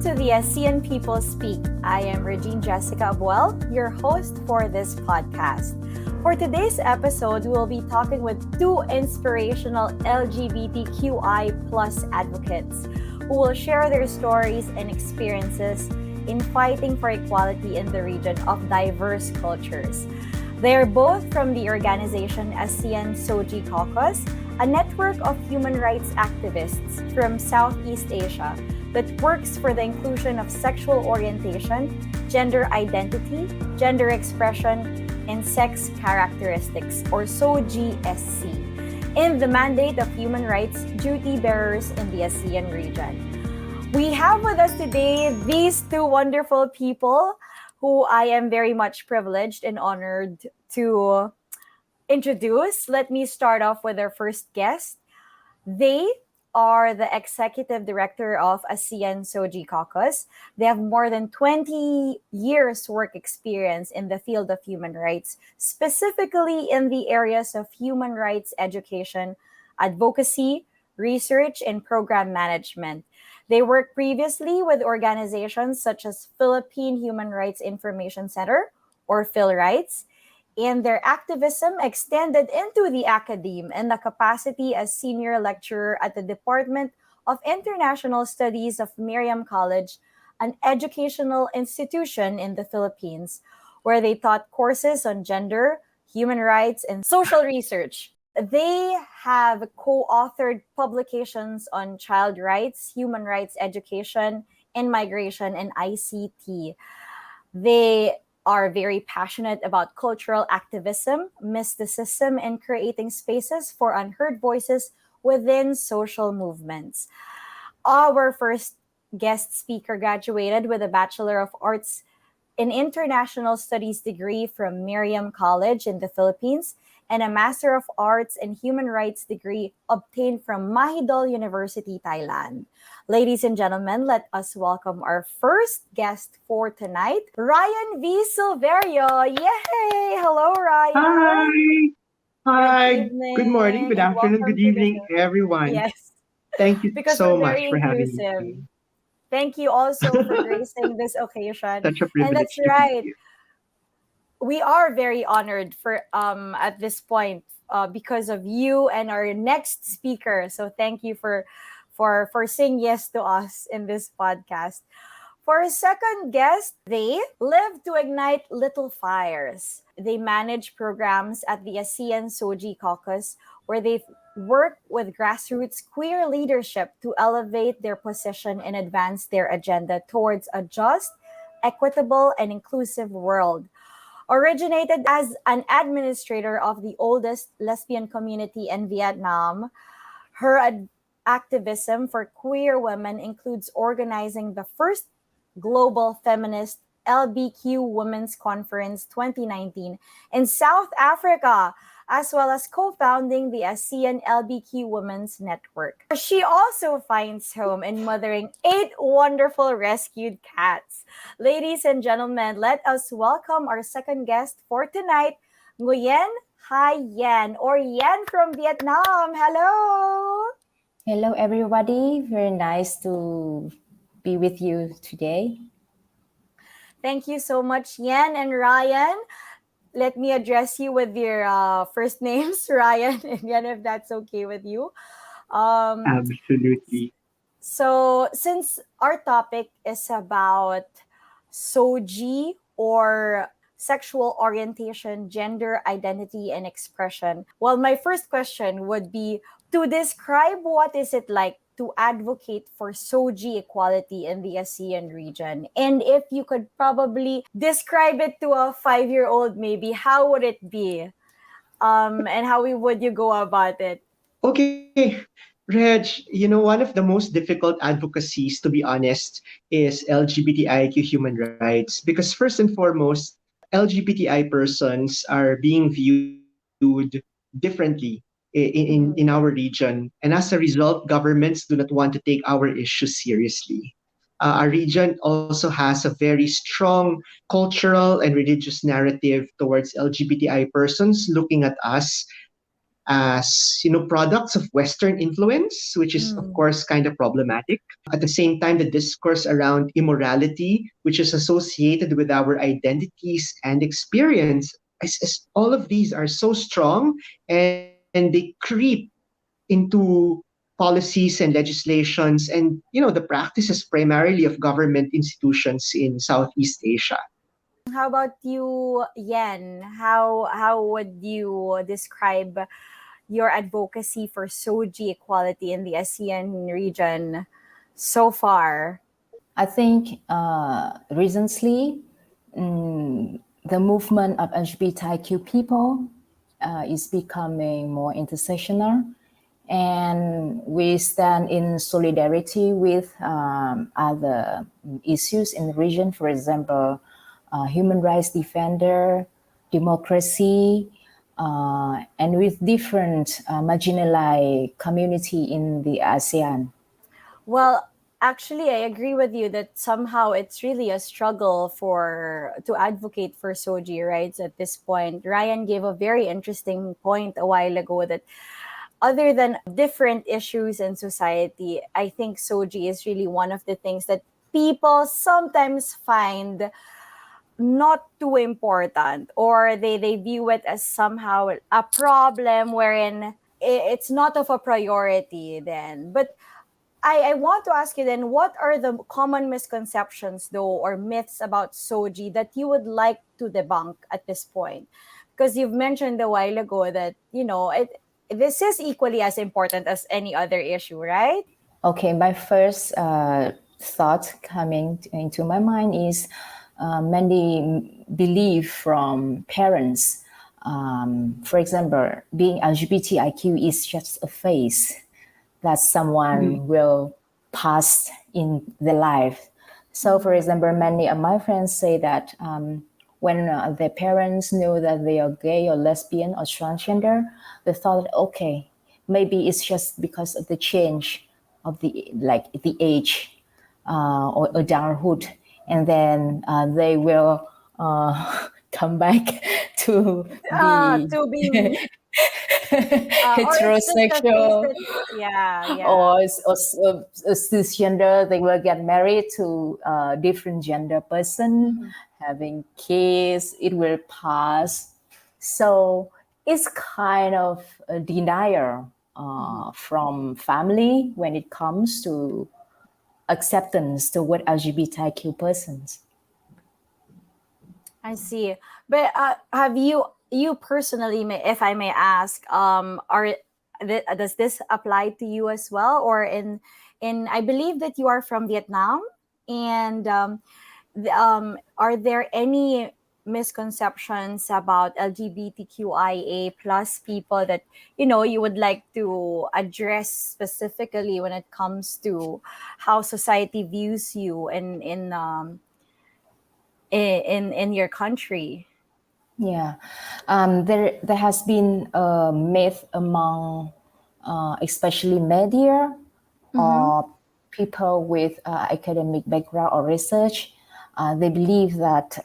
to the ASEAN People Speak. I am Regine Jessica Abuel, your host for this podcast. For today's episode, we'll be talking with two inspirational LGBTQI plus advocates who will share their stories and experiences in fighting for equality in the region of diverse cultures. They are both from the organization Asean SOGIE Caucus, a network of human rights activists from Southeast Asia that works for the inclusion of sexual orientation, gender identity, gender expression, and sex characteristics, or SOGIE SC, in the mandate of human rights duty bearers in the ASEAN region. We have with us today these two wonderful people who I am very much privileged and honored to introduce. Let me start off with our first guest. They are the executive director of Asean SOGIE Caucus. They have more than 20 years work experience in the field of human rights, specifically in the areas of human rights education, advocacy, research, and program management. They worked previously with organizations such as Philippine Human Rights Information Center, or Philrights, and their activism extended into the academe in the capacity as senior lecturer at the Department of International Studies of Miriam College, an educational institution in the Philippines, where they taught courses on gender, human rights, and social research. They have co-authored publications on child rights, human rights education, and migration and ICT. They are very passionate about cultural activism, mysticism, and creating spaces for unheard voices within social movements. Our first guest speaker graduated with a Bachelor of Arts in International Studies degree from Miriam College in the Philippines and a Master of Arts in Human Rights degree obtained from Mahidol University, Thailand. Ladies and gentlemen, let us welcome our first guest for tonight, Ryan V Silverio. Yay! Hello, Ryan. Hi. Hi. Good Good morning, evening good and afternoon, welcome good to the evening, show. everyone. Yes, Thank you because so we're much very for having inclusive. me. Thank you also for gracing this occasion. Such a And that's privilege to be right. here. We are very honored for at this point because of you and our next speaker. So thank you for saying yes to us in this podcast. For a second guest, they live to ignite little fires. They manage programs at the ASEAN SOGIE Caucus, where they work with grassroots queer leadership to elevate their position and advance their agenda towards a just, equitable, and inclusive world. Originated as an administrator of the oldest lesbian community in Vietnam, her activism for queer women includes organizing the first global feminist LBQ Women's Conference 2019 in South Africa, as well as co-founding the ASEAN LBQ Women's Network. She also finds home in mothering 8 wonderful rescued cats. Ladies and gentlemen, let us welcome our second guest for tonight, Nguyen Hai Yen, or Yen from Vietnam. Hello! Hello, everybody. Very nice to be with you today. Thank you so much, Yen and Ryan. Let me address you with your first names, Ryan and Yen, if that's okay with you. Absolutely. So, since our topic is about SOGIE, or sexual orientation, gender identity, and expression, well, my first question would be to describe what is it like to advocate for SOGIE equality in the ASEAN region. And if you could probably describe it to a 5-year-old, maybe, how would it be? And how would you go about it? Okay, Reg, one of the most difficult advocacies, to be honest, is LGBTIQ human rights. Because first and foremost, LGBTI persons are being viewed differently in our Mhm. region. And as a result, governments do not want to take our issues seriously. Our region also has a very strong cultural and religious narrative towards LGBTI persons looking at us as products of Western influence, which is of course kind of problematic. At the same time, the discourse around immorality, which is associated with our identities and experience, all of these are so strong, and they creep into policies and legislations, and the practices primarily of government institutions in Southeast Asia. How about you, Yen? How would you describe your advocacy for Soji equality in the ASEAN region so far? I think recently the movement of LGBTIQ people is becoming more intersectional, and we stand in solidarity with other issues in the region. For example, human rights defender, democracy, and with different marginalized community in the ASEAN. Well, actually, I agree with you that somehow it's really a struggle to advocate for Soji rights at this point. Ryan gave a very interesting point a while ago that other than different issues in society, I think Soji is really one of the things that people sometimes find not too important, or they view it as somehow a problem wherein it's not of a priority then. But I want to ask you then, what are the common misconceptions though, or myths about Soji that you would like to debunk at this point? Because you've mentioned a while ago that this is equally as important as any other issue, right? Okay, my first thought coming into my mind is many believe from parents. For example, being LGBTIQ is just a phase that someone will pass in their life. So, for example, many of my friends say that when their parents knew that they are gay or lesbian or transgender, they thought, okay, maybe it's just because of the change of the age or adulthood, and then they will come back to To be be or it's just a phase heterosexual that, yeah. or cisgender. They will get married to a different gender person, having kids. It will pass. So it's kind of a denial from family when it comes to acceptance toward LGBTIQ persons. I see. But have you personally, if I may ask, does this apply to you as well, or in I believe that you are from Vietnam, and are there any misconceptions about LGBTQIA plus people that you would like to address specifically when it comes to how society views you in your country? Yeah, there has been a myth among, especially media or people with academic background or research. They believe that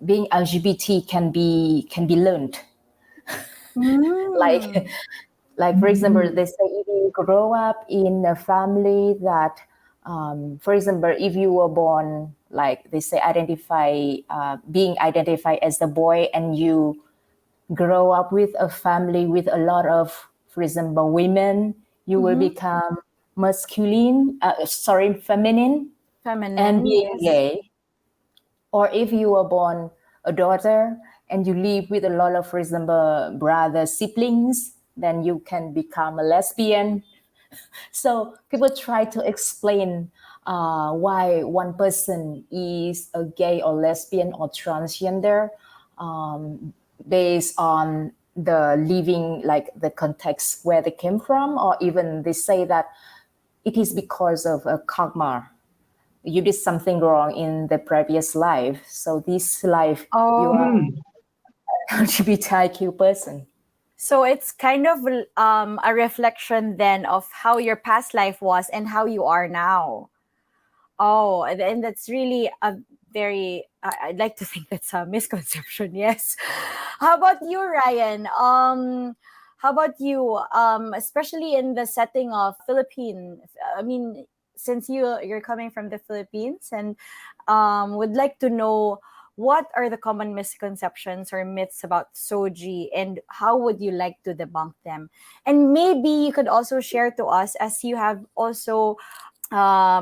being LGBT can be learned. Like for example, they say if you grow up in a family that, for example, if you were born, like they say, being identified as a boy, and you grow up with a family with a lot of, for example, women, you will become feminine and Feminine, being yes. gay. Or if you were born a daughter and you live with a lot of, for example, brother siblings, then you can become a lesbian. So people try to explain why one person is a gay or lesbian or transgender based on the living, like the context where they came from, or even they say that it is because of a karma. You did something wrong in the previous life, so this life you are Oh, LGBTIQ person. so it's kind of a reflection then of how your past life was and how you are now. Oh, and that's really a very, I'd like to think that's a misconception, yes. How about you, Ryan? How about you? Especially in the setting of Philippine. I mean, since you're coming from the Philippines, and would like to know what are the common misconceptions or myths about Soji, and how would you like to debunk them? And maybe you could also share to us, as you have also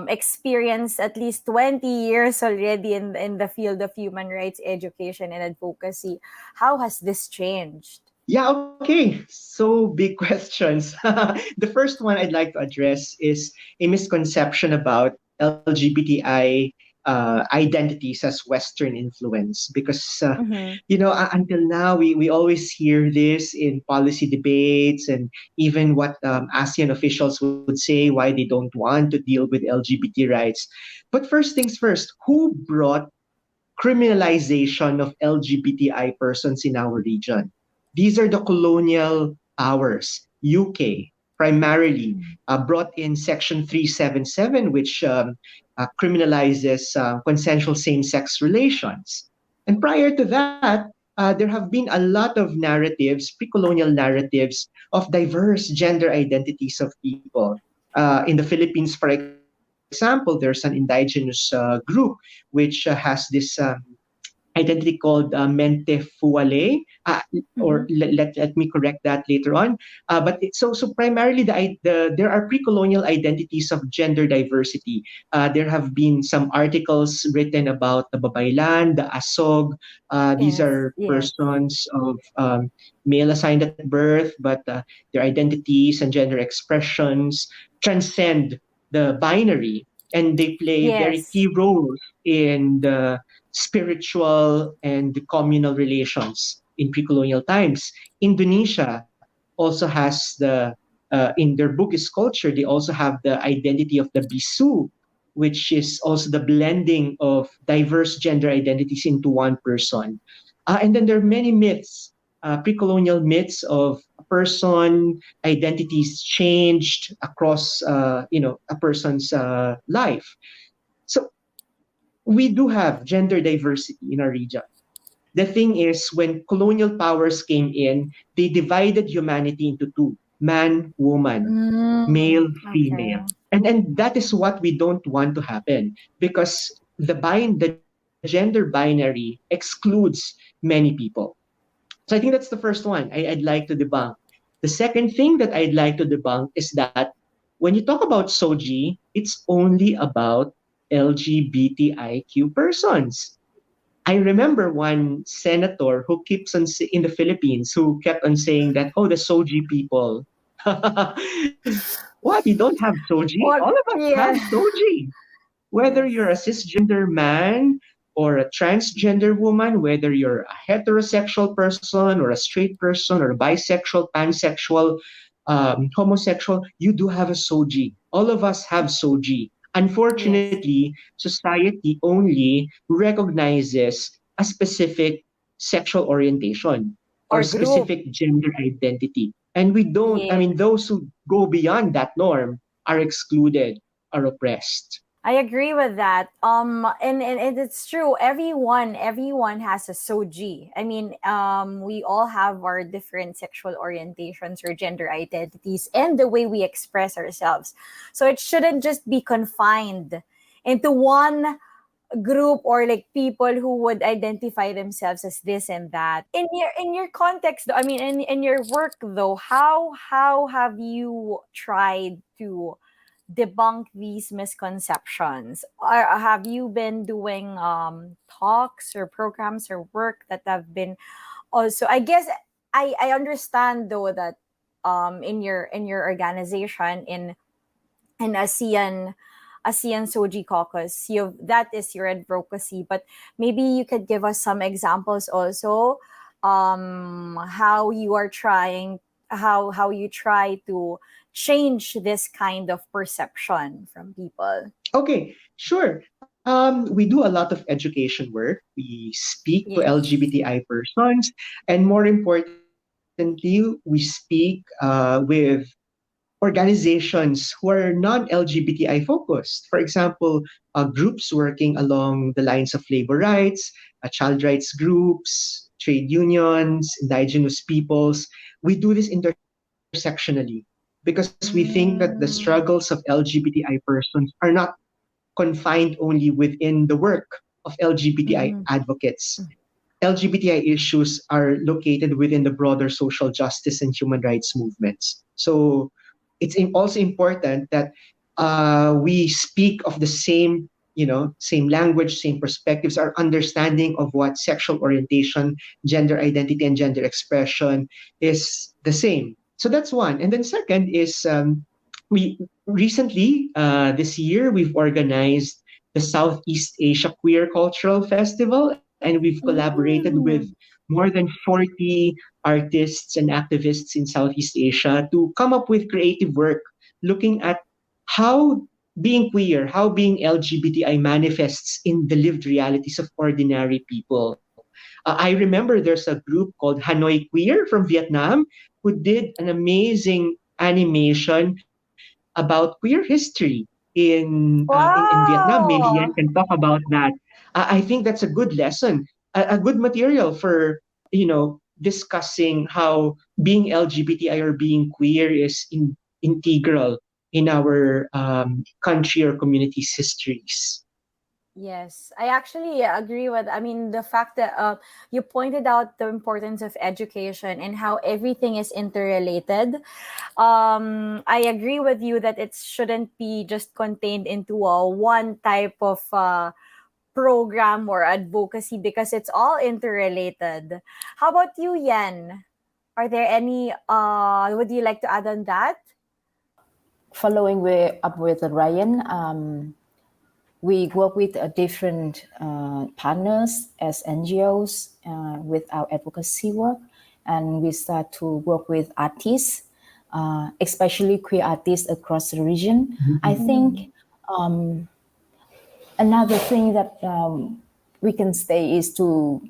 experienced at least 20 years already in the field of human rights education and advocacy. How has this changed? Yeah, okay. So big questions. The first one I'd like to address is a misconception about LGBTI identities as Western influence. Because, Mm-hmm. until now, we always hear this in policy debates and even what ASEAN officials would say why they don't want to deal with LGBT rights. But first things first, who brought criminalization of LGBTI persons in our region? These are the colonial powers. UK primarily brought in Section 377, which criminalizes consensual same sex relations. And prior to that, there have been a lot of narratives, pre colonial narratives, of diverse gender identities of people. In the Philippines, for example, there's an indigenous group which has this identity called mente fuale, or Mm-hmm. let me correct that later on. So primarily there are pre-colonial identities of gender diversity. There have been some articles written about the Babaylan, the Asog. These Yes, are yes, persons of male assigned at birth, but their identities and gender expressions transcend the binary, and they play very yes, key roles in the spiritual and the communal relations in pre-colonial times. Indonesia also has in their Bugis culture, they also have the identity of the bisu, which is also the blending of diverse gender identities into one person. And then there are many myths, pre-colonial myths of a person identities changed across, a person's life. So we do have gender diversity in our region. The thing is, when colonial powers came in, they divided humanity into two: man, woman, male, female. Okay. And that is what we don't want to happen, because the gender binary excludes many people. So I think that's the first one I'd like to debunk. The second thing that I'd like to debunk is that when you talk about SOGI, it's only about LGBTIQ persons. I remember one senator who in the Philippines who kept on saying that, oh, the Soji people. What? You don't have Soji? What? All of us have Yeah. Soji. Whether Yes. you're a cisgender man or a transgender woman, whether you're a heterosexual person or a straight person or a bisexual, pansexual, homosexual, you do have a Soji. All of us have Soji. Yes. Unfortunately, society only recognizes a specific sexual orientation or Or group. specific gender identity. And we don't, I Yes. mean, those who go beyond that norm are excluded, are oppressed. I agree with that. And it's true. Everyone has a soji. I mean, we all have our different sexual orientations or gender identities and the way we express ourselves. So it shouldn't just be confined into one group, or like people who would identify themselves as this and that. In your context though, I mean, in your work though, how have you tried to debunk these misconceptions? Or have you been doing talks or programs or work that have been also, I guess, I understand though that in your organization, in ASEAN Soji Caucus, that is your advocacy. But maybe you could give us some examples also, how you are trying, how you try to change this kind of perception from people. Okay, sure. We do a lot of education work. We speak to Yes. LGBTI persons, and more importantly, we speak with organizations who are non-LGBTI focused. For example, groups working along the lines of labor rights, child rights groups, trade unions, indigenous peoples. We do this intersectionally because we think that the struggles of LGBTI persons are not confined only within the work of LGBTI Mm-hmm. advocates. LGBTI issues are located within the broader social justice and human rights movements. So also important that we speak of the same, same language, same perspectives, our understanding of what sexual orientation, gender identity, and gender expression is the same. So that's one. And then second is we recently, this year, we've organized the Southeast Asia Queer Cultural Festival, and we've collaborated with Mm. more than 40 artists and activists in Southeast Asia to come up with creative work looking at how being queer, how being LGBTI manifests in the lived realities of ordinary people. I remember there's a group called Hanoi Queer from Vietnam who did an amazing animation about queer history in Vietnam. Maybe Yan Wow. can talk about that. I think that's a good lesson, a good material for discussing how being LGBTI or being queer is integral in our country or community's histories. Yes, I actually agree with. I mean, the fact that you pointed out the importance of education and how everything is interrelated. I agree with you that it shouldn't be just contained into a one type of program or advocacy because it's all interrelated. How about you, Yen? Are there any? Would you like to add on that? Following up with Ryan, we work with different partners as NGOs with our advocacy work, and we start to work with artists, especially queer artists across the region. I think another thing that we can say is to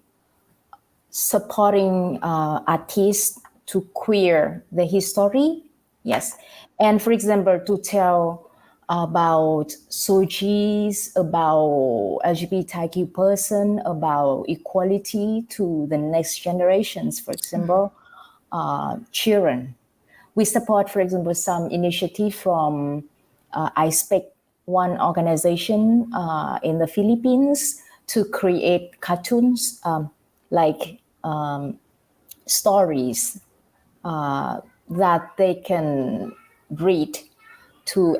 supporting artists to queer the history. Yes. And for example, to tell about SOGIEs, about LGBTQ person, about equality to the next generations, for example, children. We support, for example, some initiative from ISPEC, one organization in the Philippines, to create cartoons like stories that they can read to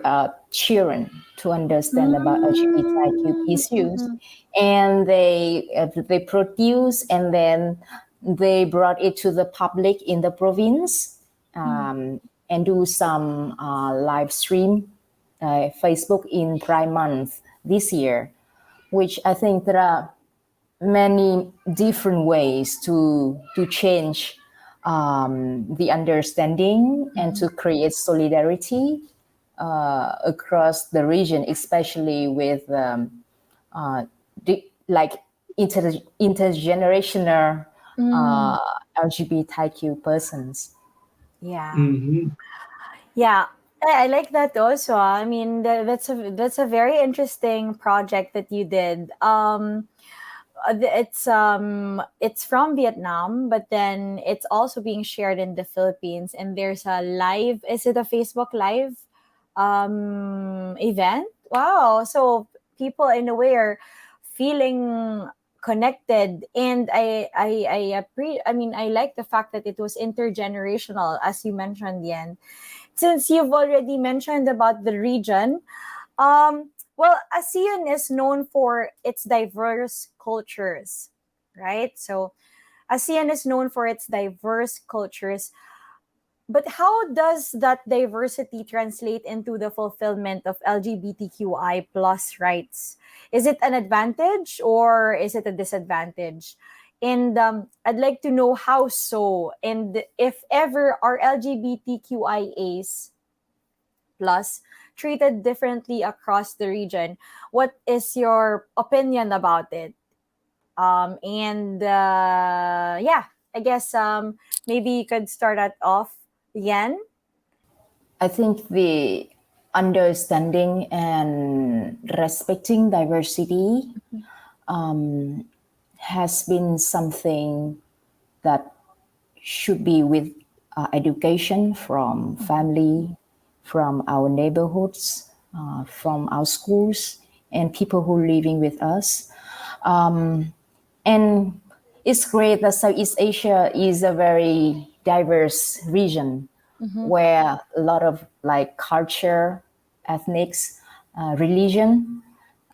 children to understand about LGBTQ issues, Mm. and they produce and then they brought it to the public in the province and do some live stream Facebook in Pride Month this year, which I think there are many different ways to change the understanding and to create solidarity across the region, especially with like intergenerational Mm. LGBTQ persons. Yeah. Mm-hmm. Yeah, I like that also. I mean, that's a very interesting project that you did. It's from Vietnam, but then it's also being shared in the Philippines. And there's a live. Is it a Facebook live event? Wow! So people in a way are feeling connected, and I mean, I like the fact that it was intergenerational, as you mentioned, Yen. Since you've already mentioned about the region, well, ASEAN is known for its diverse cultures, right? So ASEAN is known for its diverse cultures. But how does that diversity translate into the fulfillment of LGBTQI plus rights? Is it an advantage or is it a disadvantage? And I'd like to know how so, and if ever are LGBTQIAs plus treated differently across the region. What is your opinion about it? And yeah, I guess maybe you could start that off, Yen. I think the understanding and respecting diversity has been something that should be with education from family, from our neighborhoods, from our schools, and people who are living with us. And it's great that Southeast Asia is a very diverse region where a lot of like culture, ethnics, religion,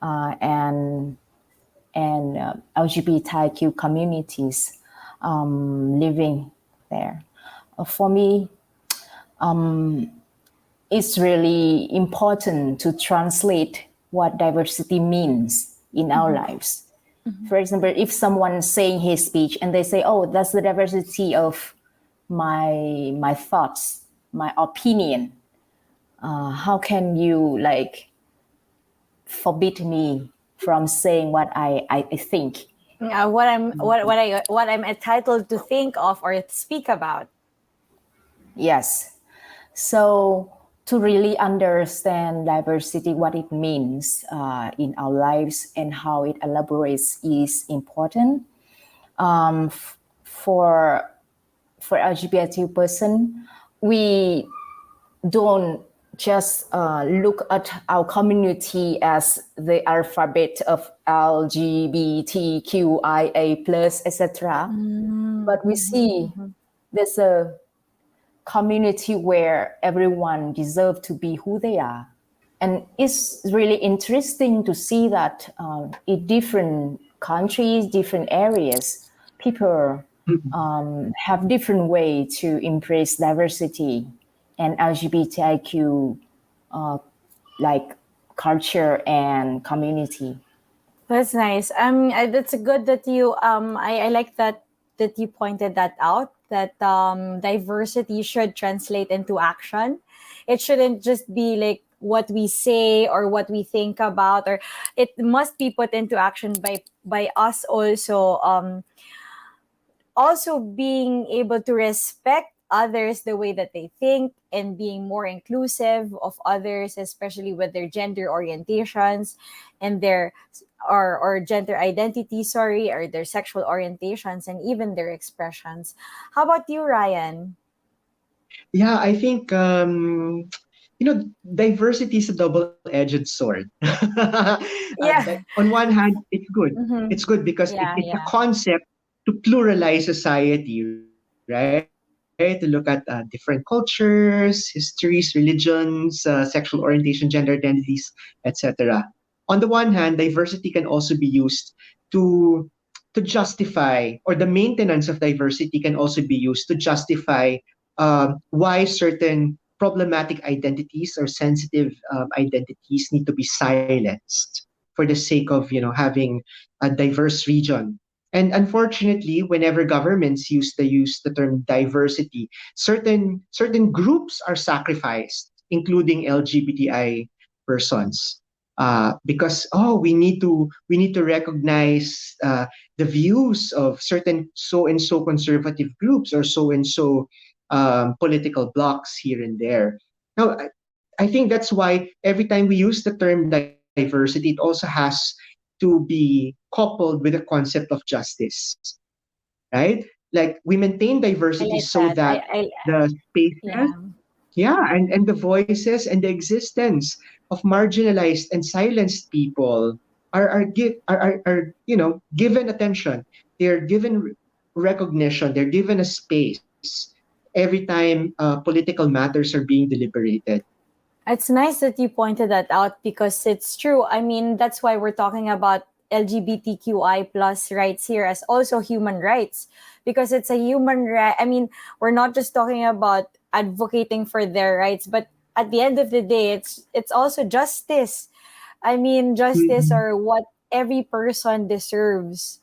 and LGBTIQ communities living there. For me, it's really important to translate what diversity means in our lives. For example, if someone's saying his speech and they say, "Oh, that's the diversity of my thoughts, my opinion," how can you like forbid me from saying what I think? What I'm entitled to think of or speak about. Yes. So to really understand diversity, what it means in our lives and how it elaborates is important. For LGBT person, we don't just look at our community as the alphabet of LGBTQIA plus, etc. But we see there's a community where everyone deserves to be who they are. And it's really interesting to see that in different countries, different areas, people have different way to embrace diversity and LGBTIQ like culture and community. That's nice. That's good that you. I like that you pointed that out. That diversity should translate into action. It shouldn't just be like what we say or what we think about, or it must be put into action by us also. Also being able to respect others the way that they think and being more inclusive of others, especially with their gender orientations and their or gender identity, or their sexual orientations and even their expressions. How about you, Ryan? Yeah, I think diversity is a double-edged sword. Yeah. On one hand, it's good. Mm-hmm. It's good because Yeah, it's a yeah. concept to pluralize society, right? To look at different cultures, histories, religions, sexual orientation, gender identities, etc. On the one hand, diversity can also be used to to justify, or the maintenance of diversity can also be used to justify why certain problematic identities or sensitive identities need to be silenced for the sake of having a diverse region. And unfortunately, whenever governments use the term diversity, certain groups are sacrificed, including LGBTI persons. Because we need to recognize the views of certain so and so conservative groups or so and so political blocks here and there. Now, I think that's why every time we use the term diversity, it also has to be coupled with the concept of justice, right? Like we maintain I diversity like so that. that the Yeah. spaces, yeah, and the voices and the existence of marginalized and silenced people are given attention. They're given recognition. They're given a space every time political matters are being deliberated. It's nice that you pointed that out because it's true. I mean, that's why we're talking about LGBTQI plus rights here as also human rights, because it's a human right. I mean, we're not just talking about advocating for their rights, but at the end of the day, it's also justice. I mean, justice Mhm. or what every person deserves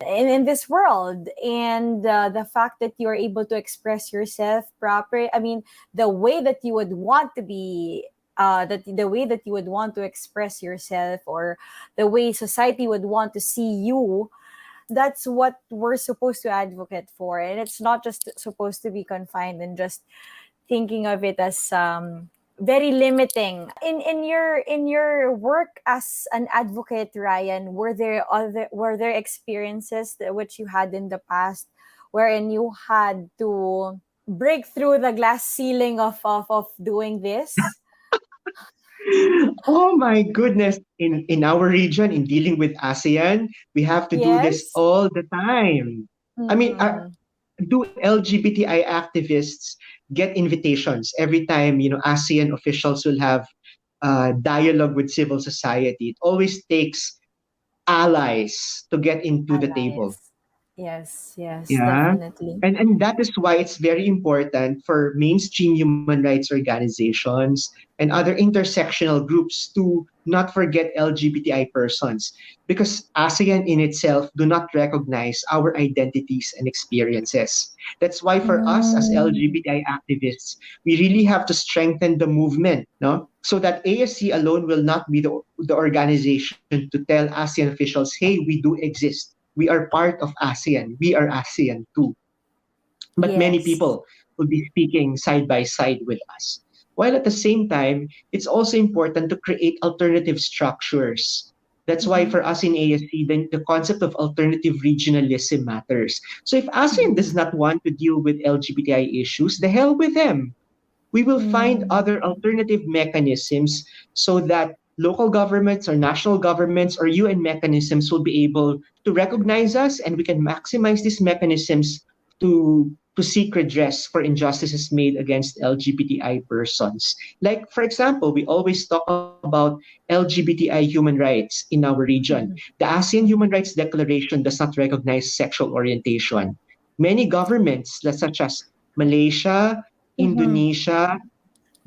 in this world, and the fact that you're able to express yourself proper, I mean, the way that you would want to be, that the way that you would want to express yourself, or the way society would want to see you, that's what we're supposed to advocate for. And it's not just supposed to be confined and just thinking of it as very limiting. In your work as an advocate, Ryan, were there experiences that which you had in the past wherein you had to break through the glass ceiling of doing this? Oh my goodness. In our region, in dealing with ASEAN, we have to do this Yes. all the time. I mean, Mm-hmm. do LGBTI activists get invitations every time, ASEAN officials will have dialogue with civil society? It always takes allies to get into the table. Allies. Yes, yes, Yeah. definitely. And that is why it's very important for mainstream human rights organizations and other intersectional groups to not forget LGBTI persons, because ASEAN in itself do not recognize our identities and experiences. That's why for us as Mm. LGBTI activists, we really have to strengthen the movement, no? So that ASC alone will not be the organization to tell ASEAN officials, hey, we do exist. We are part of ASEAN. We are ASEAN too. But many Yes. people will be speaking side by side with us. While at the same time, it's also important to create alternative structures. That's why Mm-hmm. for us in ASC, the concept of alternative regionalism matters. So if ASEAN Mm-hmm. does not want to deal with LGBTI issues, the hell with them. We will find Mm. other alternative mechanisms so that local governments or national governments or UN mechanisms will be able to recognize us, and we can maximize these mechanisms to seek redress for injustices made against LGBTI persons. Like, for example, we always talk about LGBTI human rights in our region. Mm-hmm. The ASEAN Human Rights Declaration does not recognize sexual orientation. Many governments, such as Malaysia, Mm-hmm. Indonesia,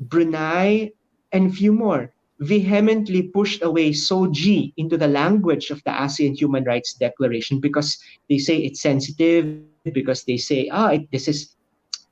Brunei, and few more, vehemently pushed away SOGIE into the language of the ASEAN Human Rights Declaration because they say it's sensitive, because they say, this is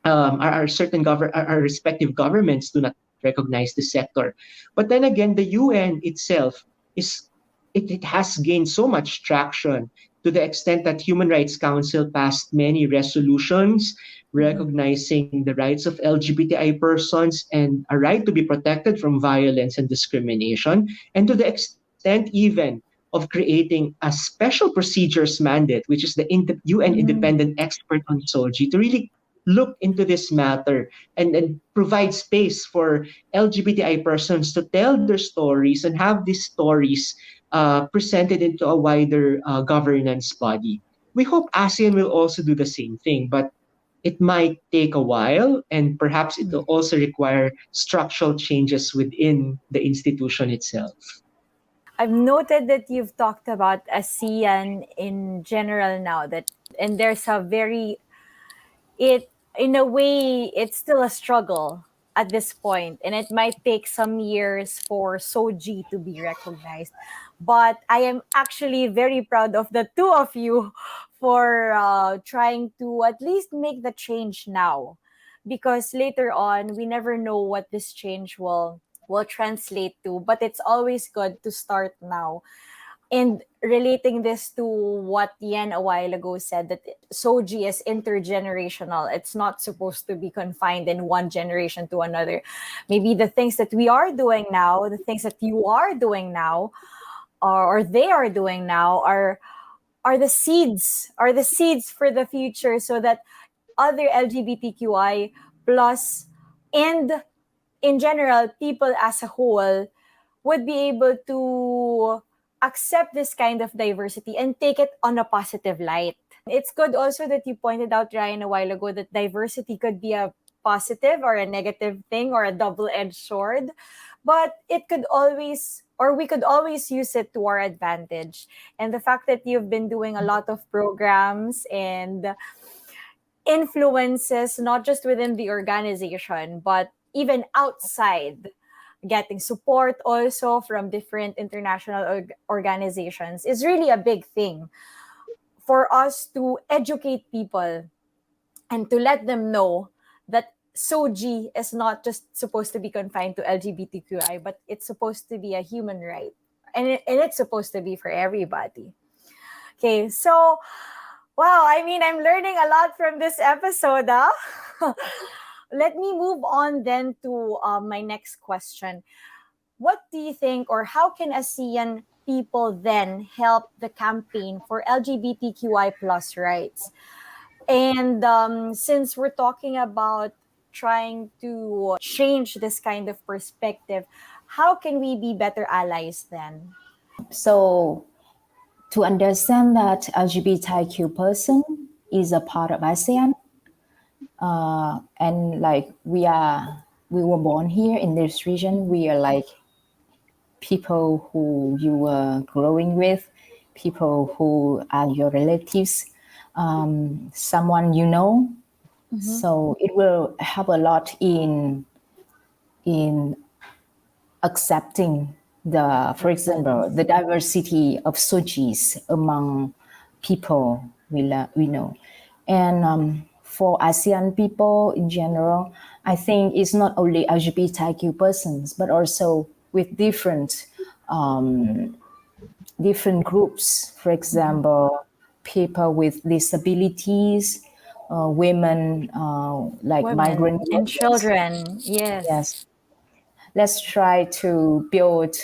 our certain our respective governments do not recognize the sector. But then again, the UN itself is it has gained so much traction to the extent that Human Rights Council passed many resolutions Mm-hmm. recognizing the rights of LGBTI persons and a right to be protected from violence and discrimination, and to the extent even of creating a special procedures mandate, which is the UN Mm-hmm. independent expert on SOGI, to really look into this matter and provide space for LGBTI persons to tell their stories and have these stories presented into a wider governance body. We hope ASEAN will also do the same thing, but it might take a while, and perhaps it will also require structural changes within the institution itself. I've noted that you've talked about ASEAN in general now, that and there's a very it in a way it's still a struggle at this point, and it might take some years for Soji to be recognized. But I am actually very proud of the two of you for trying to at least make the change now, because later on we never know what this change will translate to, but it's always good to start now. And relating this to what Yen a while ago said, that Soji is intergenerational. It's not supposed to be confined in one generation to another. Maybe the things that we are doing now, the things that you are doing now, or they are doing now, are the seeds for the future, so that other LGBTQI plus and in general people as a whole would be able to accept this kind of diversity and take it on a positive light. It's good also that you pointed out, Ryan, a while ago, that diversity could be a positive or a negative thing or a double edged sword, but it could always, or we could always use it to our advantage. And the fact that you've been doing a lot of programs and influences, not just within the organization, but even outside, getting support also from different international organizations, is really a big thing for us to educate people and to let them know that SOGI is not just supposed to be confined to LGBTQI, but it's supposed to be a human right. And it's supposed to be for everybody. Okay, so, wow, I mean, I'm learning a lot from this episode. Huh? Let me move on then to my next question. What do you think, or how can ASEAN people then help the campaign for LGBTQI plus rights? And since we're talking about trying to change this kind of perspective, how can we be better allies then? So to understand that LGBTIQ person is a part of ASEAN, and like we were born here in this region. We are like people who you were growing with, people who are your relatives, someone you know. So it will help a lot in accepting the, for example, the diversity of SOGIEs among people we know. And for ASEAN people in general, I think it's not only LGBTIQ persons, but also with different groups. For example, people with disabilities, women, like Women migrant and workers. children, Yes, yes. let's try to build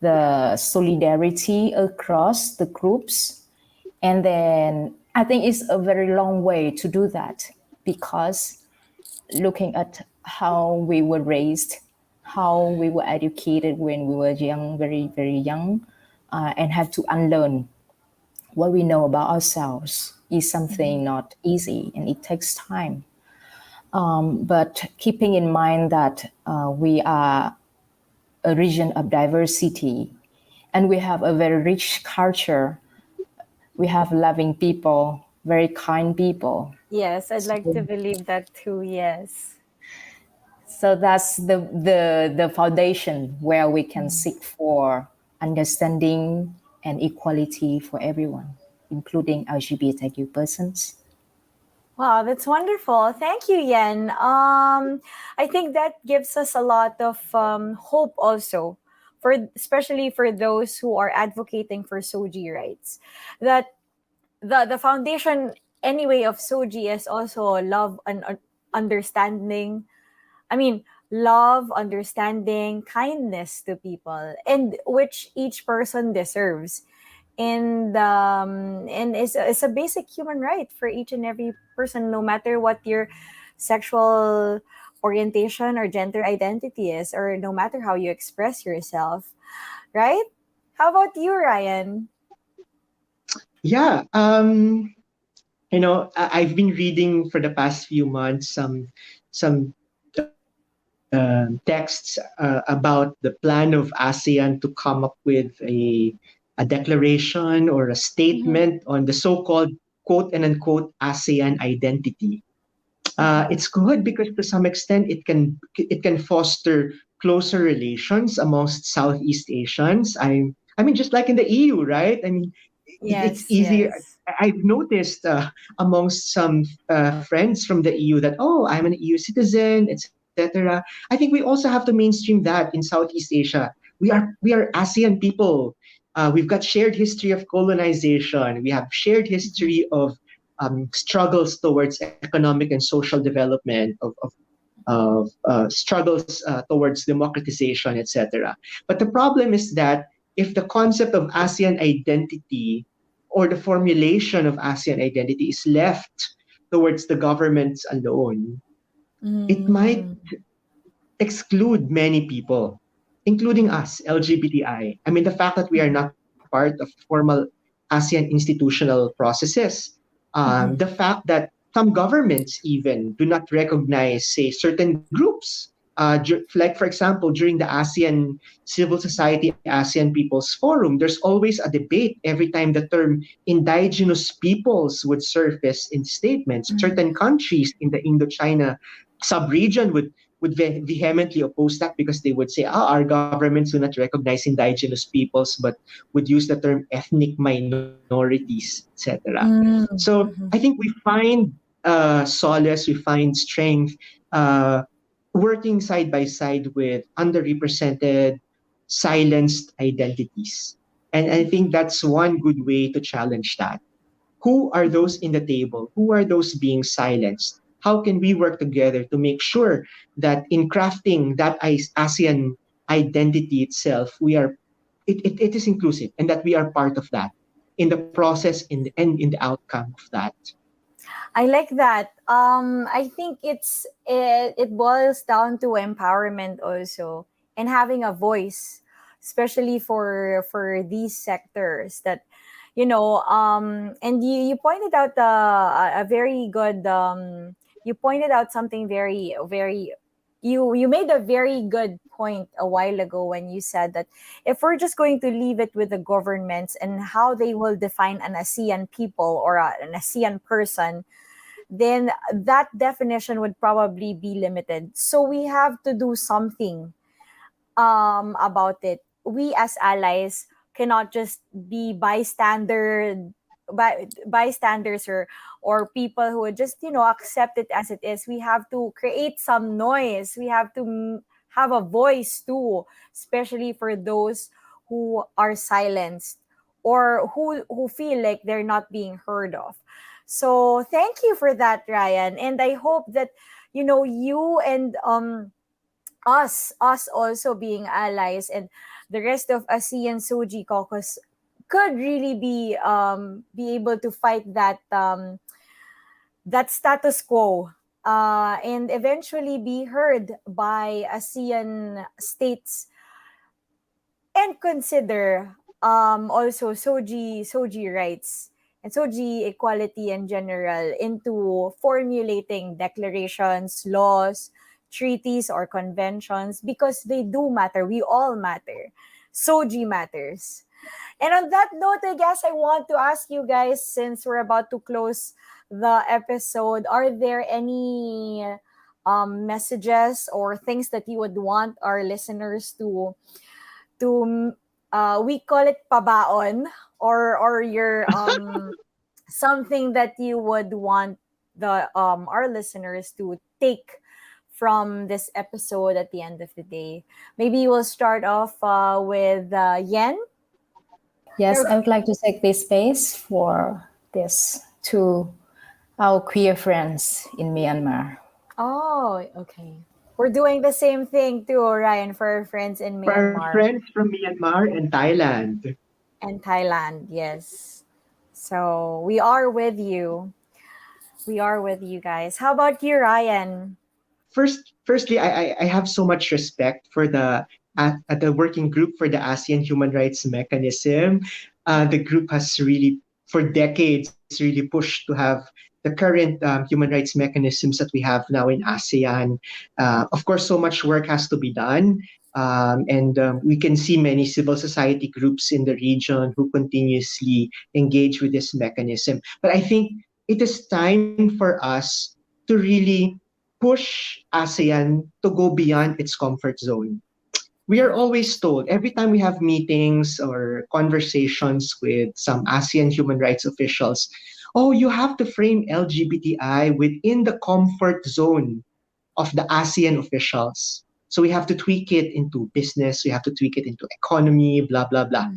the solidarity across the groups. And then I think it's a very long way to do that, because looking at how we were raised, how we were educated when we were young, very, very young, and have to unlearn what we know about ourselves is something not easy, and it takes time. But keeping in mind that we are a region of diversity, and we have a very rich culture. We have loving people, very kind people. Yes, I'd like to So, believe that too, yes. so that's the foundation where we can seek for understanding and equality for everyone, including LGBTQ persons. Wow, that's wonderful. Thank you, Yen. I think that gives us a lot of hope also, for especially for those who are advocating for SOGI rights. That the foundation anyway of SOGI is also love and understanding. I mean, love, understanding, kindness to people, and which each person deserves. And it's a basic human right for each and every person, no matter what your sexual orientation or gender identity is, or no matter how you express yourself, right? How about you, Ryan? Yeah. I've been reading for the past few months some texts about the plan of ASEAN to come up with a declaration or a Mm-hmm. statement on the so-called quote and unquote ASEAN identity. It's good because to some extent it can foster closer relations amongst Southeast Asians. I mean, just like in the EU, right? I mean, it's Yes, easier. yes. I've noticed amongst some friends from the EU that, oh, I'm an EU citizen, etc. I think we also have to mainstream that in Southeast Asia. We are ASEAN people. We've got shared history of colonization. We have shared history of struggles towards economic and social development, of struggles towards democratization, etc. But the problem is that if the concept of ASEAN identity or the formulation of ASEAN identity is left towards the governments alone, it might Mm. exclude many people, including us, LGBTI. I mean, the fact that we are not part of formal ASEAN institutional processes, the fact that some governments even do not recognize, say, certain groups. Like, for example, during the ASEAN Civil Society ASEAN People's Forum, there's always a debate every time the term indigenous peoples would surface in statements. Certain countries in the Indochina sub-region would vehemently oppose that because they would say, our governments do not recognize indigenous peoples, but would use the term ethnic minorities, etc. So I think we find solace, we find strength uh, working side by side with underrepresented, silenced identities. And I think that's one good way to challenge that. Who are those in the table? Who are those being silenced? How can we work together to make sure that in crafting that ASEAN identity itself, it is inclusive and that we are part of that in the process and in the outcome of that. I like that. I think it boils down to empowerment also, and having a voice, especially for these sectors that, and you pointed out a very good you pointed out something very, you made a very good point a while ago when you said that if we're just going to leave it with the governments and how they will define an ASEAN people or an ASEAN person, then that definition would probably be limited. So we have to do something about it. We as allies cannot just be bystanders or people who would just accept it as it is. We have to create some noise. We have to have a voice too, especially for those who are silenced or who feel like they're not being heard of. So thank you for that, Ryan, and I hope that you and us also being allies and the rest of ASEAN SOGIE Caucus could really be able to fight that status quo, and eventually be heard by ASEAN states and consider also SOGIE rights and SOGIE equality in general into formulating declarations, laws, treaties, or conventions, because they do matter. We all matter. SOGIE matters. And on that note, I guess I want to ask you guys, since we're about to close the episode, are there any messages or things that you would want our listeners to we call it pabaon, or your something that you would want the our listeners to take from this episode at the end of the day? Maybe we'll start off with Yen. Yes, I would like to take this space for this to our queer friends in Myanmar. Oh, okay. We're doing the same thing too, Ryan, for our friends in For our Myanmar friends from Myanmar and Thailand. and Thailand. Yes. So we are with you. We are with you guys. How about you, Ryan? Firstly, I have so much respect for at the working group for the ASEAN Human Rights Mechanism. The group has really, for decades, really pushed to have the current human rights mechanisms that we have now in ASEAN. Of course, so much work has to be done. And we can see many civil society groups in the region who continuously engage with this mechanism. But I think it is time for us to really push ASEAN to go beyond its comfort zone. We are always told every time we have meetings or conversations with some ASEAN human rights officials, oh, you have to frame LGBTI within the comfort zone of the ASEAN officials. So we have to tweak it into business, we have to tweak it into economy, blah, blah, blah.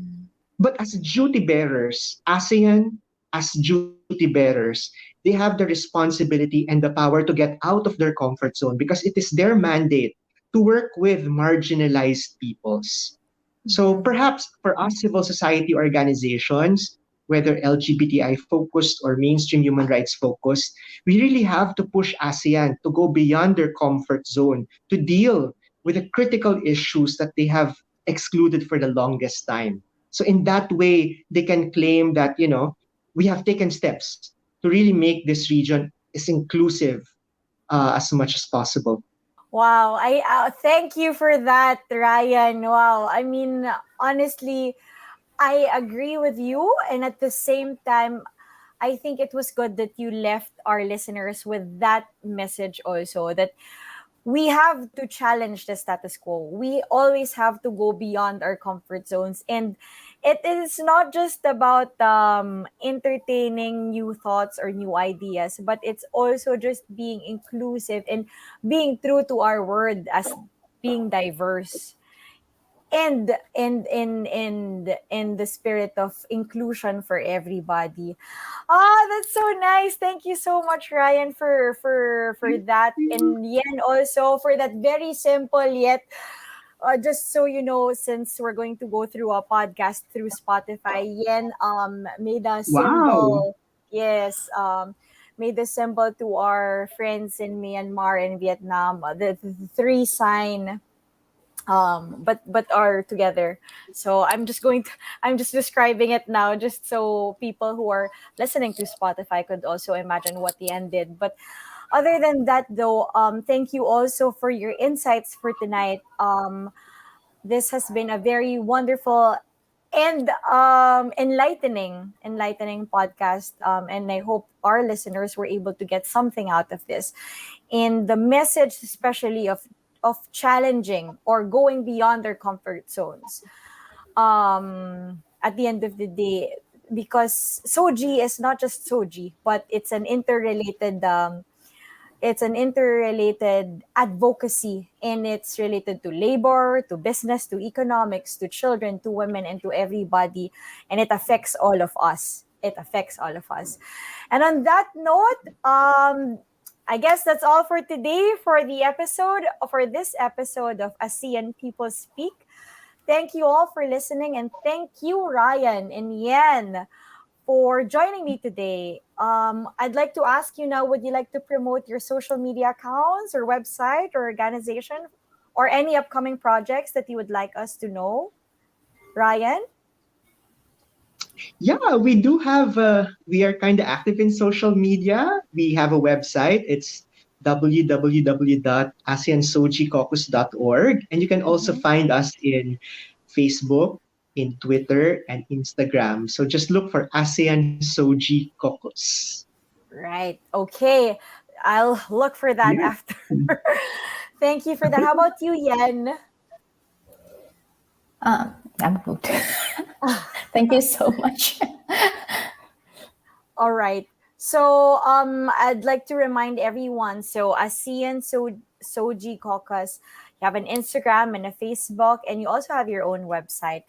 But as duty bearers, ASEAN, as duty bearers, they have the responsibility and the power to get out of their comfort zone because it is their mandate to work with marginalized peoples. So perhaps for us civil society organizations, whether LGBTI focused or mainstream human rights focused, we really have to push ASEAN to go beyond their comfort zone to deal with the critical issues that they have excluded for the longest time. So in that way, they can claim that, we have taken steps to really make this region as inclusive as much as possible. Wow, I thank you for that, Ryan. Wow, I mean, honestly, I agree with you, and at the same time, I think it was good that you left our listeners with that message also, that we have to challenge the status quo. We always have to go beyond our comfort zones. And it is not just about entertaining new thoughts or new ideas, but it's also just being inclusive and being true to our word as being diverse, and the spirit of inclusion for everybody. That's so nice. Thank you so much, Ryan, for that, and Yen also for that very simple yet just so you know, since we're going to go through a podcast through Spotify, Yen made a Wow. symbol. Yes, made the symbol to our friends in Myanmar and Vietnam, the three sign, but are together. So I'm just describing it now, just so people who are listening to Spotify could also imagine what the end did. But other than that, though, thank you also for your insights for tonight. This has been a very wonderful and enlightening podcast. And I hope our listeners were able to get something out of this. And the message, especially of challenging or going beyond their comfort zones. At the end of the day, because Soji is not just Soji, but it's an interrelated advocacy, and it's related to labor, to business, to economics, to children, to women, and to everybody. And it affects all of us. It affects all of us. And on that note, I guess that's all for today for this episode of ASEAN People Speak. Thank you all for listening, and thank you, Ryan and Yen, for joining me today. I'd like to ask you now, would you like to promote your social media accounts or website or organization or any upcoming projects that you would like us to know? Ryan? Yeah, we do have, we are kind of active in social media. We have a website. It's www.aseansogicaucus.org. And you can also Mhm. find us in Facebook, in Twitter, and Instagram. So just look for ASEAN Soji Caucus. Right. Okay. I'll look for that Yeah. after. Thank you for that. How about you, Yen? I'm good. Thank you so much. All right. So I'd like to remind everyone. So Soji Caucus, you have an Instagram and a Facebook, and you also have your own website.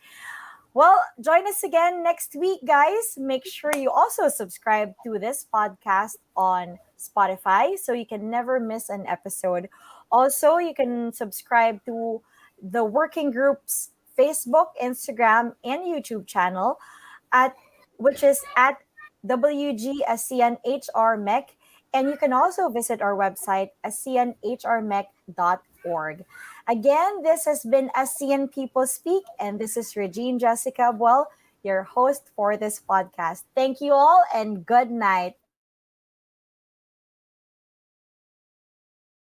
Well, join us again next week, guys. Make sure you also subscribe to this podcast on Spotify so you can never miss an episode. Also, you can subscribe to the working group's Facebook, Instagram, and YouTube channel at which is at WG ASEAN HR MEC. And you can also visit our website, ASEANHRMEC.org. Again, this has been ASEAN People Speak, and this is Regine Jessica Abuel, your host for this podcast. Thank you all, and good night.